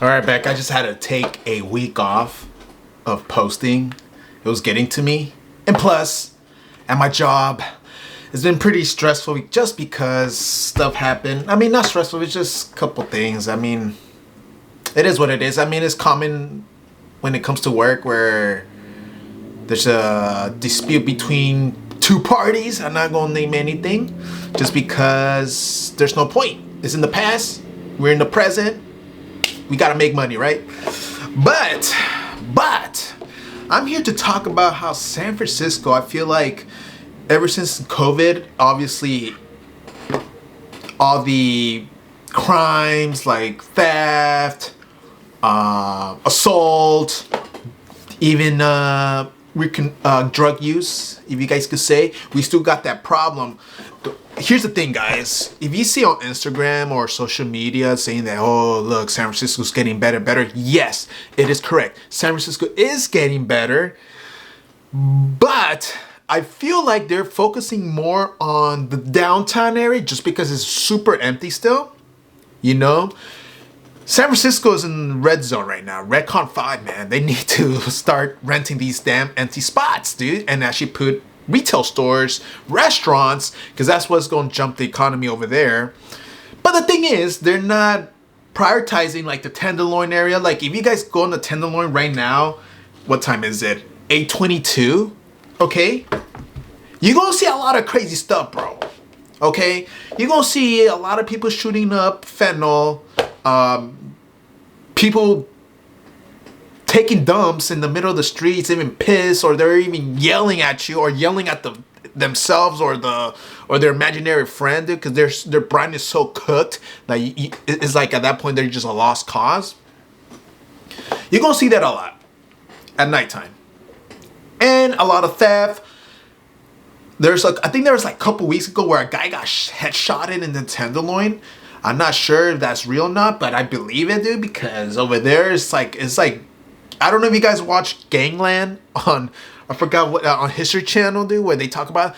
All right, Beck, I just had to take a week off of posting. It was getting to me. And plus, at my job, it's been pretty stressful just because stuff happened. I mean, not stressful, it's just a couple things. I mean, it is what it is. I mean, it's common when it comes to work where there's a dispute between two parties. I'm not going to name anything just because there's no point. It's in the past. We're in the present. We got to make money, right? But I'm here to talk about how San Francisco, I feel like ever since COVID, obviously all the crimes like theft, assault, even drug use, if you guys could say, we still got that problem. Here's the thing, guys. If you see on Instagram or social media saying that, oh, look, San Francisco's getting better, yes, it is correct. San Francisco is getting better, but I feel like they're focusing more on the downtown area just because it's super empty still, you know? San Francisco is in red zone right now. Redcon 5, man. They need to start renting these damn empty spots, dude, and actually put retail stores, restaurants, because that's what's going to jump the economy over there. But the thing is, they're not prioritizing like the Tenderloin area. Like if you guys go in the Tenderloin right now, what time is it? 8:22. Okay, you're gonna see a lot of crazy stuff, bro. Okay, you're gonna see a lot of people shooting up fentanyl, people taking dumps in the middle of the streets, even pissed, or they're even yelling at you, or yelling at themselves or their imaginary friend, dude, because their brain is so cooked that it's like at that point they're just a lost cause. You're gonna see that a lot at nighttime, and a lot of theft. I think there was like a couple weeks ago where a guy got headshotted in the Tenderloin. I'm not sure if that's real or not, but I believe it, dude, because over there it's like I don't know if you guys watch Gangland on, I forgot what, on History Channel, dude, where they talk about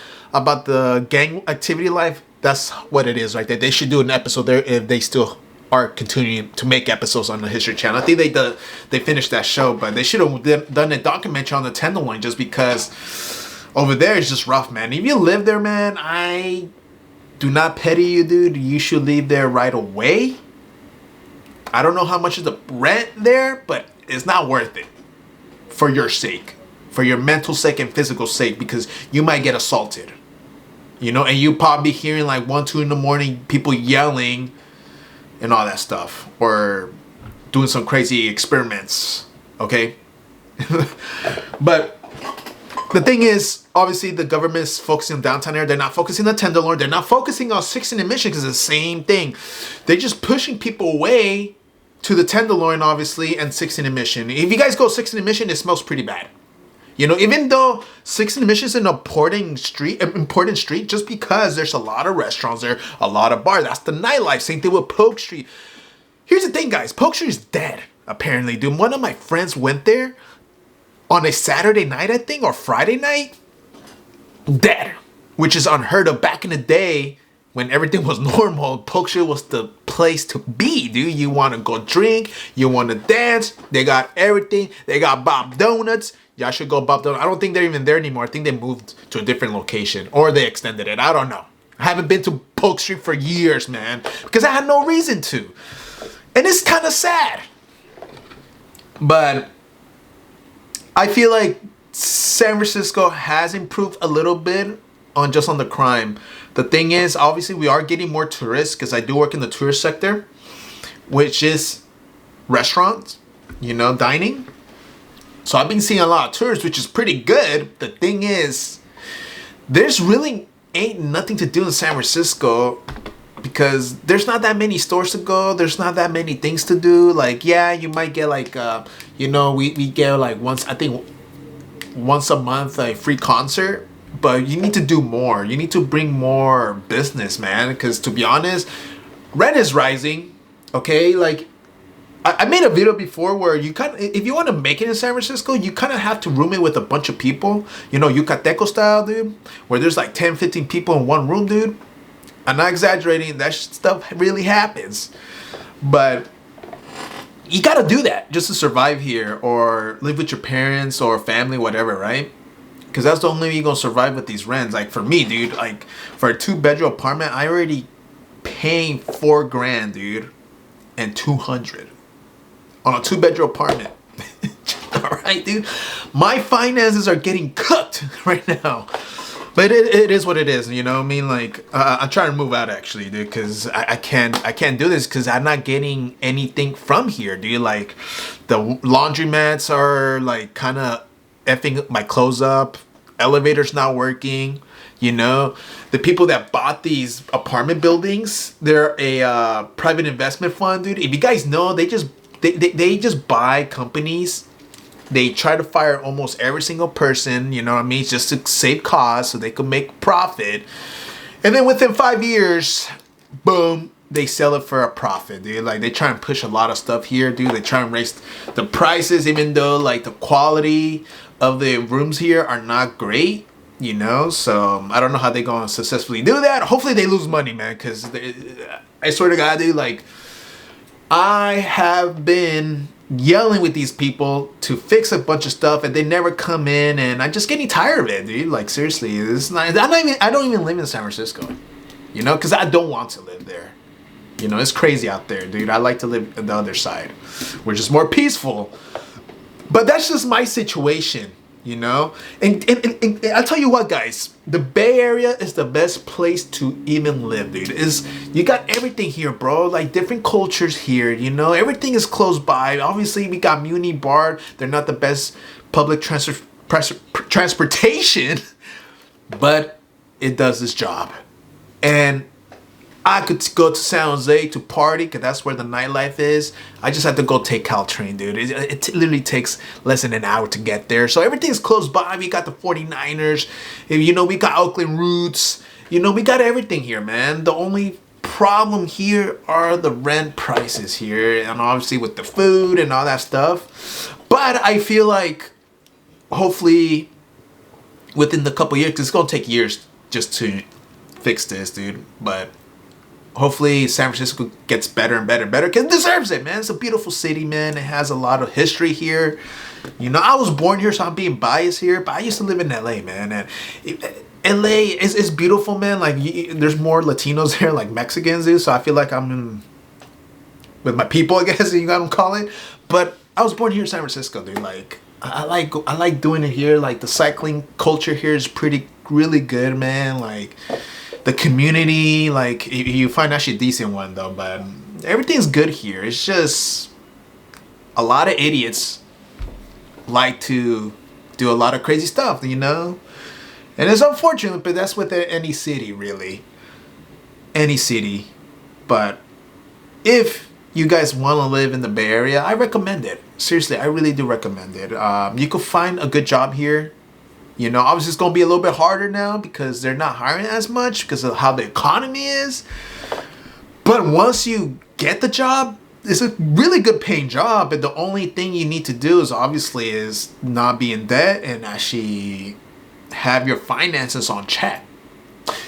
the gang activity life. That's what it is right there. They should do an episode there if they still are continuing to make episodes on the History Channel. I think they finished that show, but they should have done a documentary on the Tenderloin just because over there is just rough, man. If you live there, man, I do not pity you, dude. You should leave there right away. I don't know how much is the rent there, but it's not worth it for your sake, for your mental sake and physical sake, because you might get assaulted, you know, and you probably hearing like 1, 2 in the morning, people yelling and all that stuff, or doing some crazy experiments. Okay. But the thing is, obviously the government is focusing on downtown area. They're not focusing on Tenderloin. They're not focusing on 16th and Mission because it's the same thing. They're just pushing people away to the Tenderloin, obviously, and 16th and Mission. If you guys go 16th and Mission, it smells pretty bad. You know, even though 16th and Mission is an important street, just because there's a lot of restaurants there, a lot of bars. That's the nightlife. Same thing with Polk Street. Here's the thing, guys. Polk Street is dead, apparently, dude. One of my friends went there on a Saturday night, I think, or Friday night. Dead. Which is unheard of. Back in the day, when everything was normal, Polk Street was the place to be, dude. You want to go drink, you want to dance. They got everything. They got Bob Donuts. Y'all should go Bob Donuts. I don't think they're even there anymore. I think they moved to a different location, or they extended it. I don't know. I haven't been to Polk Street for years, man, because I had no reason to. And it's kind of sad. But I feel like San Francisco has improved a little bit on the crime. The thing is, obviously, we are getting more tourists because I do work in the tourist sector, which is restaurants, you know, dining. So I've been seeing a lot of tourists, which is pretty good. The thing is, there's really ain't nothing to do in San Francisco because there's not that many stores to go. There's not that many things to do. Like, yeah, you might get like, you know, we get like once a month a free concert. But you need to do more. You need to bring more business, man. Because to be honest, rent is rising. Okay, like I made a video before where you if you want to make it in San Francisco, you kind of have to room it with a bunch of people. You know, Yucateco style, dude, where there's like 10, 15 people in one room, dude. I'm not exaggerating. That stuff really happens. But you gotta do that just to survive here, or live with your parents or family, whatever, right? Because that's the only way you're gonna survive with these rents. Like for me, dude, like for a 2-bedroom apartment, I already paying $4,000, dude, and 200 on a 2-bedroom apartment. All right, dude. My finances are getting cooked right now. But it is what it is, you know what I mean? Like, I'm trying to move out, actually, dude, because I can't do this because I'm not getting anything from here, dude. Like, the laundromats are, like, kind of effing my clothes up. Elevator's not working, you know? The people that bought these apartment buildings, they're a private investment fund, dude. If you guys know, they just buy companies. They try to fire almost every single person, you know what I mean, just to save costs so they could make profit. And then within 5 years, boom, they sell it for a profit, dude. Like, they try and push a lot of stuff here, dude. They try and raise the prices, even though, like, the quality of the rooms here are not great, you know? So, I don't know how they're going to successfully do that. Hopefully, they lose money, man, because I swear to God, dude, like, I have been yelling with these people to fix a bunch of stuff and they never come in, and I'm just getting tired of it, dude. Like, seriously, it's not, I don't even live in San Francisco, you know, because I don't want to live there. You know, it's crazy out there, dude. I like to live on the other side, which is more peaceful. But that's just my situation, you know? And I'll tell you what, guys. The Bay Area is the best place to even live, dude. You got everything here, bro. Like, different cultures here, you know? Everything is close by. Obviously, we got Muni Bar. They're not the best public transportation, but it does its job. And I could go to San Jose to party because that's where the nightlife is. I just have to go take Caltrain, dude. It literally takes less than an hour to get there. So everything's close by. We got the 49ers. You know, we got Oakland Roots. You know, we got everything here, man. The only problem here are the rent prices here. And obviously with the food and all that stuff. But I feel like hopefully within the couple years, because it's going to take years just to fix this, dude. But hopefully San Francisco gets better and better and better because it deserves it, man. It's a beautiful city, man. It has a lot of history here. You know, I was born here, so I'm being biased here, but I used to live in LA, man. And LA is beautiful, man. Like, there's more Latinos here, like Mexicans do, so I feel like I'm with my people, I guess you gotta call it. But I was born here in San Francisco, dude. Like, I like doing it here. Like, the cycling culture here is really good, man. Like, the community, like, you find actually a decent one though, but everything's good here. It's just a lot of idiots like to do a lot of crazy stuff, you know? And it's unfortunate, but that's with any city, really. Any city. But if you guys want to live in the Bay Area, I recommend it. Seriously, I really do recommend it. You could find a good job here. You know, obviously it's going to be a little bit harder now because they're not hiring as much because of how the economy is. But once you get the job, it's a really good paying job. But the only thing you need to do is not be in debt and actually have your finances on check.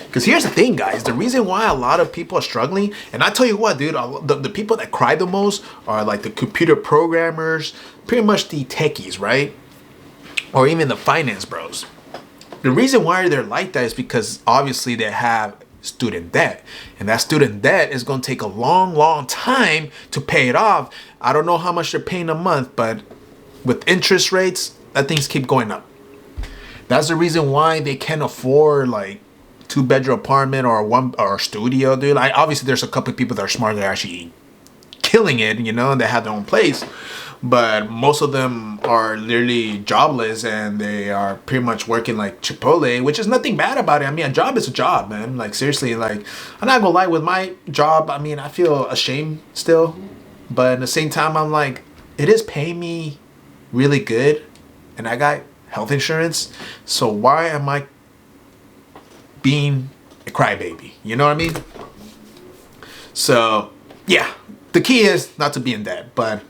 Because here's the thing, guys. The reason why a lot of people are struggling, and I tell you what, dude, the people that cry the most are like the computer programmers, pretty much the techies, right? Or even the finance bros. The reason why they're like that is because obviously they have student debt. And that student debt is going to take a long time to pay it off. I don't know how much they're paying a month, but with interest rates, that things keep going up. That's the reason why they can't afford like 2-bedroom apartment or a studio, dude. Like, obviously there's a couple of people that are smart that are actually killing it, you know, and they have their own place. But most of them are literally jobless and they are pretty much working like Chipotle, which is nothing bad about it. I mean, a job is a job, man. Like, seriously, like, I'm not gonna lie, with my job, I mean, I feel ashamed still. But at the same time, I'm like, it is paying me really good and I got health insurance. So why am I being a crybaby? You know what I mean? So, yeah, the key is not to be in debt, but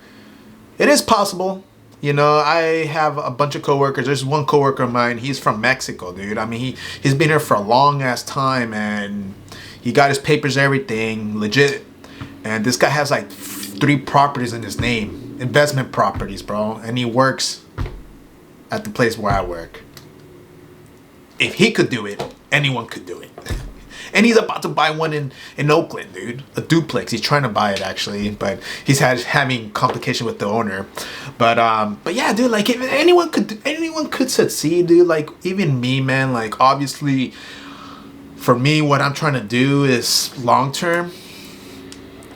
it is possible. You know, I have a bunch of coworkers. There's one coworker of mine. He's from Mexico, dude. I mean, he's been here for a long ass time, and he got his papers, everything legit. And this guy has like 3 properties in his name. investment properties, bro, and he works at the place where I work. If he could do it, anyone could do it. And he's about to buy one in Oakland, dude. A duplex. He's trying to buy it actually, but he's having complication with the owner. But yeah, dude, like if anyone could succeed, dude. Like even me, man. Like obviously, for me, what I'm trying to do is long term,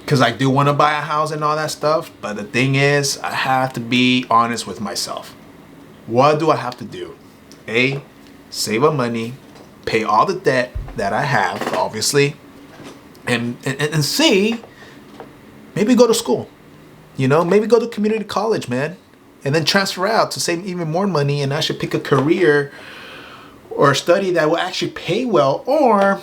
because I do want to buy a house and all that stuff. But the thing is, I have to be honest with myself. What do I have to do? A, save up money, pay all the debt that I have, obviously, and C, maybe go to school, you know, maybe go to community college, man, and then transfer out to save even more money and actually pick a career or a study that will actually pay well, or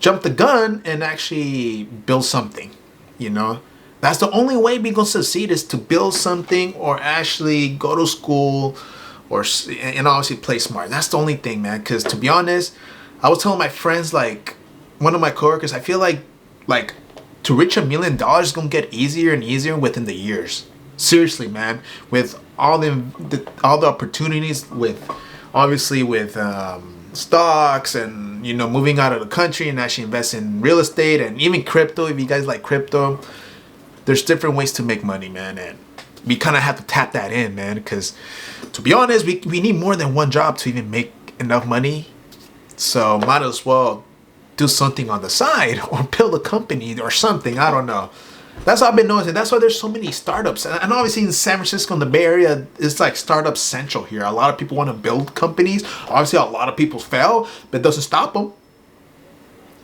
jump the gun and actually build something, you know. That's the only way we gonna succeed, is to build something or actually go to school, and obviously play smart. That's the only thing, man. Because to be honest, I was telling my friends, like one of my coworkers, I feel like to reach $1 million is gonna get easier and easier within the years. Seriously, man. With all the opportunities, with obviously with stocks and, you know, moving out of the country and actually invest in real estate and even crypto. If you guys like crypto, there's different ways to make money, man, and we kind of have to tap that in, man, because to be honest, we need more than one job to even make enough money. So might as well do something on the side or build a company or something. I don't know. That's what I've been noticing. That's why there's so many startups. And obviously in San Francisco, in the Bay Area, it's like startup central here. A lot of people want to build companies. Obviously, a lot of people fail, but it doesn't stop them.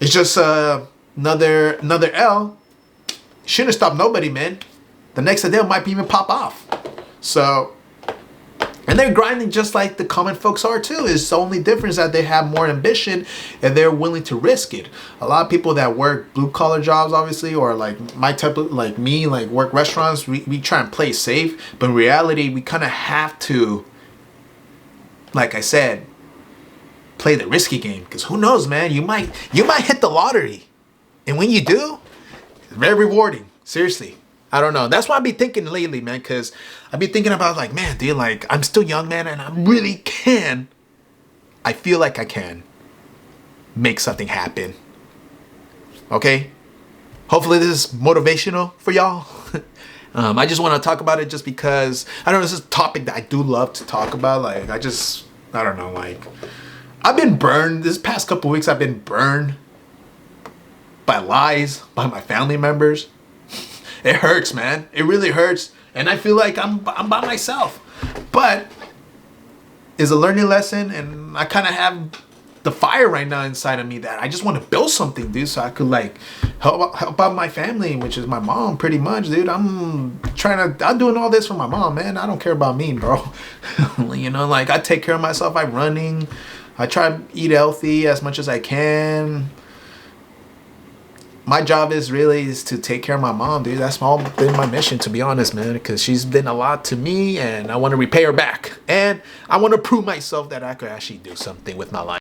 It's just another L. Shouldn't stop nobody, man. The next Adele might even pop off. So, and they're grinding just like the common folks are too. It's the only difference that they have more ambition and they're willing to risk it. A lot of people that work blue collar jobs, obviously, or like my type of, like me, like work restaurants, we try and play safe. But in reality, we kind of have to, like I said, play the risky game. Because who knows, man? You might hit the lottery. And when you do, it's very rewarding. Seriously. I don't know. That's what I've been thinking lately, man, because I've been thinking about, like, man, dude, like, I'm still young, man, and I feel like I can make something happen. Okay? Hopefully this is motivational for y'all. I just want to talk about it just because, I don't know, this is a topic that I do love to talk about. Like, I don't know, like, I've been burned. This past couple weeks, I've been burned by lies, by my family members. It hurts, man. It really hurts. And I feel like I'm by myself. But it's a learning lesson, and I kind of have the fire right now inside of me that I just want to build something, dude, so I could like help out my family, which is my mom, pretty much, dude. I'm doing all this for my mom, man. I don't care about me, bro. You know, like, I take care of myself. I'm running. I try to eat healthy as much as I can. My job is to take care of my mom, dude. That's all been my mission, to be honest, man, because she's been a lot to me, and I want to repay her back. And I want to prove myself that I could actually do something with my life.